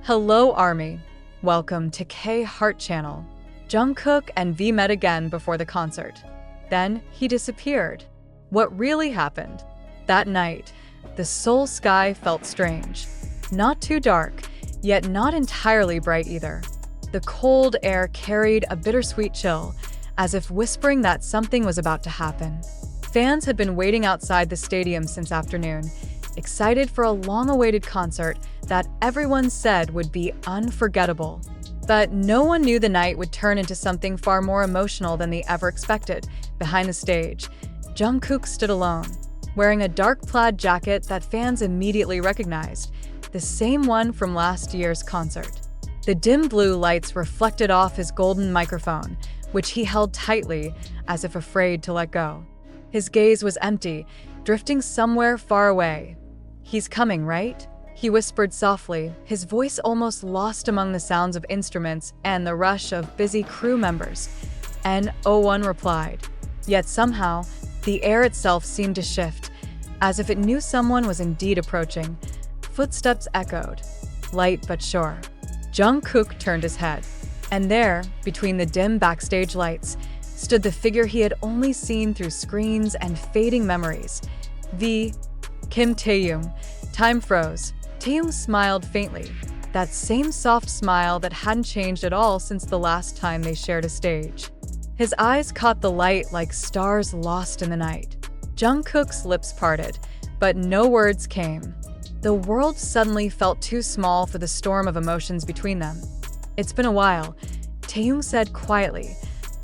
Hello Army, welcome to K Heart Channel. Jungkook and V met again before the concert. Then he disappeared. What really happened? That night, the Seoul sky felt strange. Not too dark, yet not entirely bright either. The cold air carried a bittersweet chill, as if whispering that something was about to happen. Fans had been waiting outside the stadium since afternoon, excited for a long-awaited concert that everyone said would be unforgettable. But no one knew the night would turn into something far more emotional than they ever expected. Behind the stage, Jungkook stood alone, wearing a dark plaid jacket that fans immediately recognized, the same one from last year's concert. The dim blue lights reflected off his golden microphone, which he held tightly as if afraid to let go. His gaze was empty, drifting somewhere far away. "He's coming, right?" he whispered softly, his voice almost lost among the sounds of instruments and the rush of busy crew members. No one replied. Yet somehow, the air itself seemed to shift, as if it knew someone was indeed approaching. Footsteps echoed, light but sure. Jungkook turned his head, and there, between the dim backstage lights, stood the figure he had only seen through screens and fading memories. Kim Taehyung. Time froze. Taehyung smiled faintly, that same soft smile that hadn't changed at all since the last time they shared a stage. His eyes caught the light like stars lost in the night. Jungkook's lips parted, but no words came. The world suddenly felt too small for the storm of emotions between them. "It's been a while," Taehyung said quietly.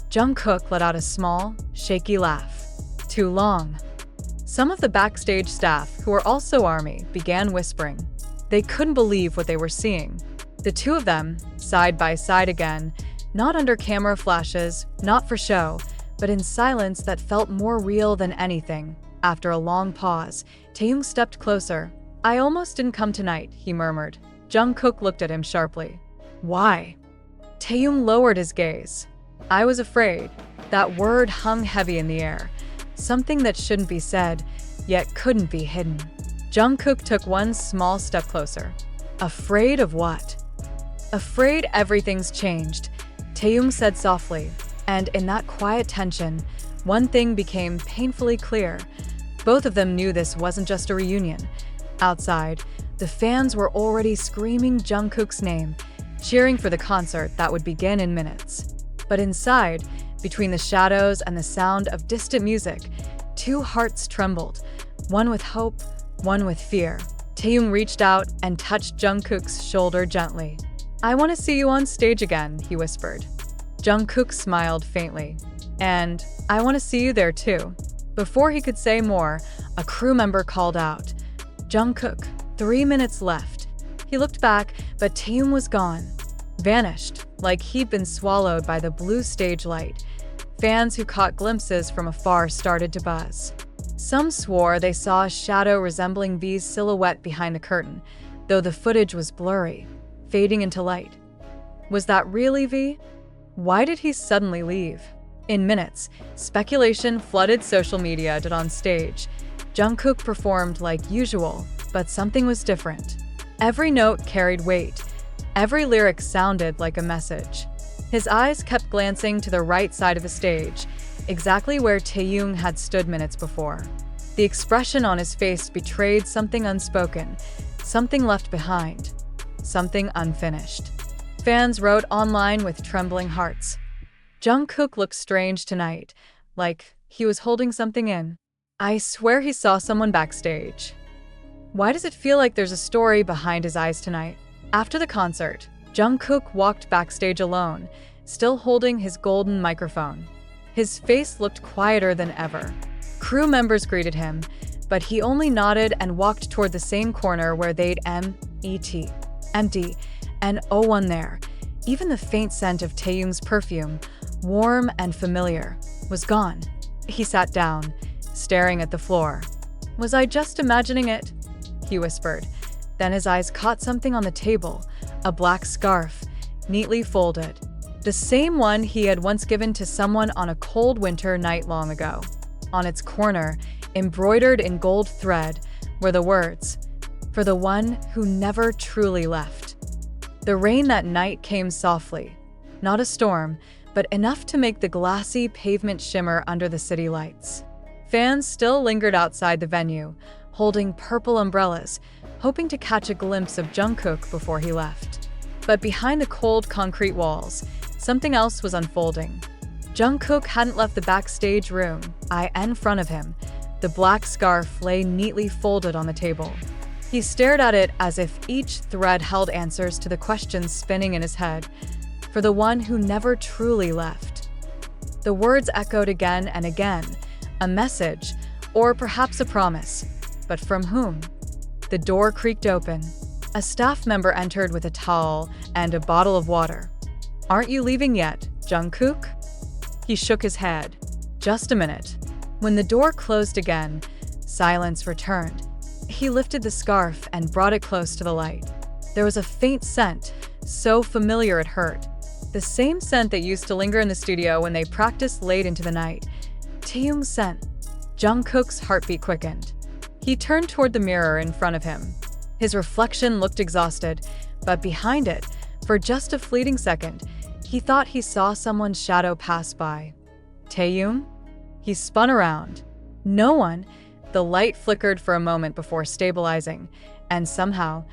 Jungkook let out a small, shaky laugh. "Too long." Some of the backstage staff, who were also ARMY, began whispering. They couldn't believe what they were seeing. The two of them, side by side again, not under camera flashes, not for show, but in silence that felt more real than anything. After a long pause, Taehyung stepped closer. "I almost didn't come tonight," he murmured. Jungkook looked at him sharply. "Why?" Taehyung lowered his gaze. "I was afraid." That word hung heavy in the air. Something that shouldn't be said, yet couldn't be hidden. Jungkook took one small step closer. "Afraid of what?" "Afraid everything's changed," Taehyung said softly, and in that quiet tension, one thing became painfully clear. Both of them knew this wasn't just a reunion. Outside, the fans were already screaming Jungkook's name, cheering for the concert that would begin in minutes. But inside, between the shadows and the sound of distant music, two hearts trembled, one with hope, one with fear. Taehyung reached out and touched Jungkook's shoulder gently. "I want to see you on stage again," he whispered. Jungkook smiled faintly. "And I want to see you there too." Before he could say more, a crew member called out, "Jungkook, 3 minutes left." He looked back, but Taehyung was gone. Vanished, like he'd been swallowed by the blue stage light. Fans who caught glimpses from afar started to buzz. Some swore they saw a shadow resembling V's silhouette behind the curtain, though the footage was blurry, fading into light. Was that really V? Why did he suddenly leave? In minutes, speculation flooded social media on stage. Jungkook performed like usual, but something was different. Every note carried weight. Every lyric sounded like a message. His eyes kept glancing to the right side of the stage, exactly where Taehyung had stood minutes before. The expression on his face betrayed something unspoken, something left behind, something unfinished. Fans wrote online with trembling hearts. "Jungkook looked strange tonight, like he was holding something in. I swear he saw someone backstage. Why does it feel like there's a story behind his eyes tonight?" After the concert, Jungkook walked backstage alone, still holding his golden microphone. His face looked quieter than ever. Crew members greeted him, but he only nodded and walked toward the same corner where they'd empty, and no one there. Even the faint scent of Taehyung's perfume, warm and familiar, was gone. He sat down, staring at the floor. "Was I just imagining it?" he whispered. Then his eyes caught something on the table, a black scarf, neatly folded. The same one he had once given to someone on a cold winter night long ago. On its corner, embroidered in gold thread, were the words, "For the one who never truly left." The rain that night came softly, not a storm, but enough to make the glassy pavement shimmer under the city lights. Fans still lingered outside the venue, holding purple umbrellas, hoping to catch a glimpse of Jungkook before he left. But behind the cold concrete walls, something else was unfolding. Jungkook hadn't left the backstage room. In front of him, the black scarf lay neatly folded on the table. He stared at it as if each thread held answers to the questions spinning in his head, for the one who never truly left. The words echoed again and again, a message, or perhaps a promise. But from whom? The door creaked open. A staff member entered with a towel and a bottle of water. "Aren't you leaving yet, Jungkook?" He shook his head. "Just a minute." When the door closed again, silence returned. He lifted the scarf and brought it close to the light. There was a faint scent, so familiar it hurt. The same scent that used to linger in the studio when they practiced late into the night. Taehyung's scent. Jungkook's heartbeat quickened. He turned toward the mirror in front of him. His reflection looked exhausted, but behind it, for just a fleeting second, he thought he saw someone's shadow pass by. Taehyung? He spun around. No one. The light flickered for a moment before stabilizing, and somehow,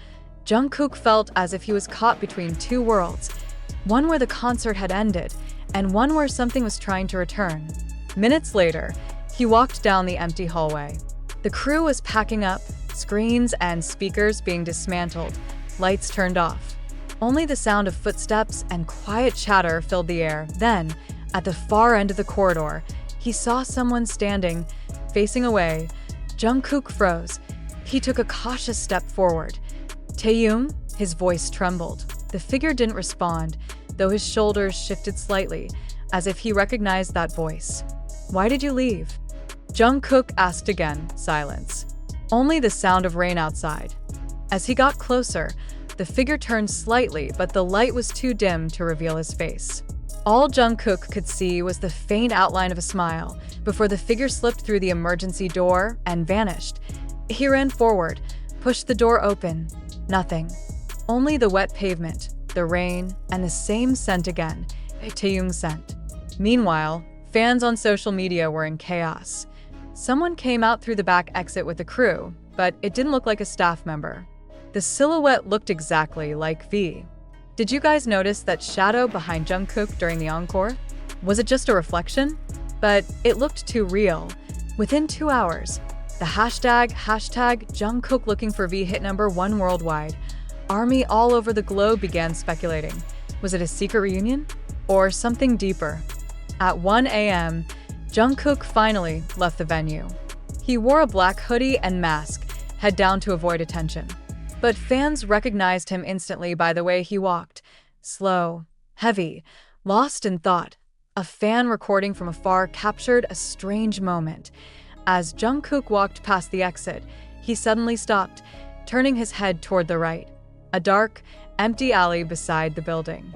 Jungkook felt as if he was caught between two worlds, one where the concert had ended, and one where something was trying to return. Minutes later, he walked down the empty hallway. The crew was packing up, screens and speakers being dismantled, lights turned off. Only the sound of footsteps and quiet chatter filled the air. Then, at the far end of the corridor, he saw someone standing, facing away. Jungkook froze. He took a cautious step forward. "Taehyung?" His voice trembled. The figure didn't respond, though his shoulders shifted slightly, as if he recognized that voice. "Why did you leave?" Jungkook asked again. Silence. Only the sound of rain outside. As he got closer, the figure turned slightly, but the light was too dim to reveal his face. All Jungkook could see was the faint outline of a smile before the figure slipped through the emergency door and vanished. He ran forward, pushed the door open. Nothing. Only the wet pavement, the rain, and the same scent again, Taehyung's scent. Meanwhile, fans on social media were in chaos. Someone came out through the back exit with the crew, but it didn't look like a staff member. The silhouette looked exactly like V. Did you guys notice that shadow behind Jungkook during the encore? Was it just a reflection? But it looked too real. Within 2 hours, the hashtag Jungkook looking for V hit #1 worldwide. Army all over the globe began speculating. Was it a secret reunion? Or something deeper? At 1 a.m., Jungkook finally left the venue. He wore a black hoodie and mask, head down to avoid attention. But fans recognized him instantly by the way he walked. Slow, heavy, lost in thought. A fan recording from afar captured a strange moment. As Jungkook walked past the exit, he suddenly stopped, turning his head toward the right. A dark, empty alley beside the building.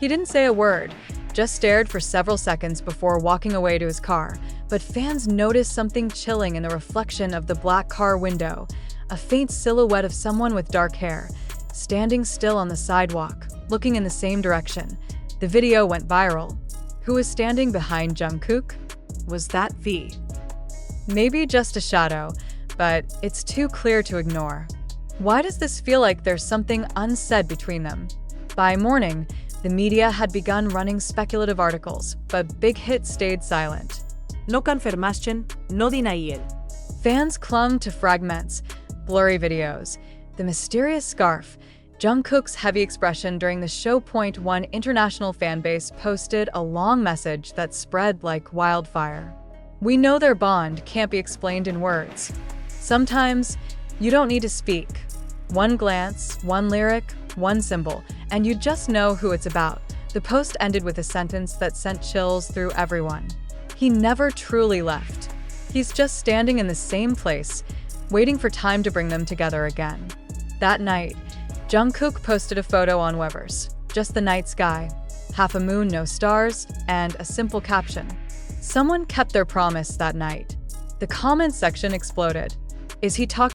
He didn't say a word, just stared for several seconds before walking away to his car. But fans noticed something chilling in the reflection of the black car window. A faint silhouette of someone with dark hair, standing still on the sidewalk, looking in the same direction. The video went viral. Who was standing behind Jungkook? Was that V? Maybe just a shadow, but it's too clear to ignore. Why does this feel like there's something unsaid between them? By morning, the media had begun running speculative articles, but Big Hit stayed silent. No confirmation, no denial. Fans clung to fragments, blurry videos, the mysterious scarf. Jungkook's heavy expression during the show. One international fanbase posted a long message that spread like wildfire. We know their bond can't be explained in words. Sometimes, you don't need to speak. One glance, one lyric, one symbol, and you just know who it's about. The post ended with a sentence that sent chills through everyone. He never truly left. He's just standing in the same place, waiting for time to bring them together again. That night, Jungkook posted a photo on weverse, just the night sky, half a moon, no stars, and a simple caption. Someone kept their promise that night. The comments section exploded. Is he talking